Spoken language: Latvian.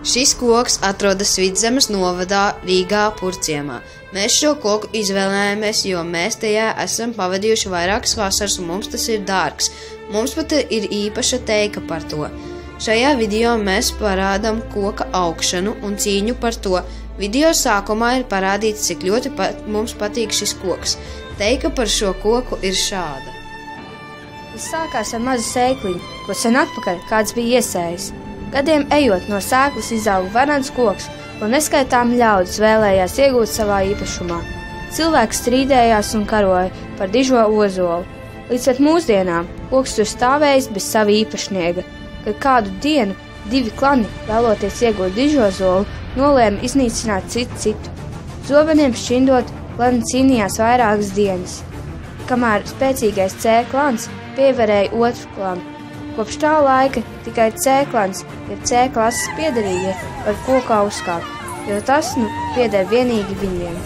Šis koks atrodas Vidzemes novadā Rīgā Purciemā. Mēs šo koku izvēlējāmies, jo mēs tajā esam pavadījuši vairākas vasaras un mums tas ir dārgs. Mums pat ir īpaša teika par to. Šajā video mēs parādām koka augšanu un cīņu par to. Video sākumā ir parādīts, cik ļoti mums patīk šis koks. Teika par šo koku ir šāda. Viss sākās ar mazu sēkliņu, ko sen atpakaļ kāds bija iesējis. Gadiem ejot, no sēklas izauga varants koks, ko neskaitām ļaudis vēlējās iegūt savā īpašumā. Cilvēki strīdējās un karoja par dižo ozolu. Līdz pat mūsdienām koks tur stāvējis bez sava īpašnieka, kad kādu dienu divi klani, vēloties iegūt dižozolu, nolēma iznīcināt citu. Zobeniem šķindot, klani cīnījās vairākas dienas, kamēr spēcīgais C klans pievarēja otru klanu. Kopš tā laika tikai C klans, ja C klases piederīgie, var kokā uzkāpt, jo tas pieder vienīgi viņiem.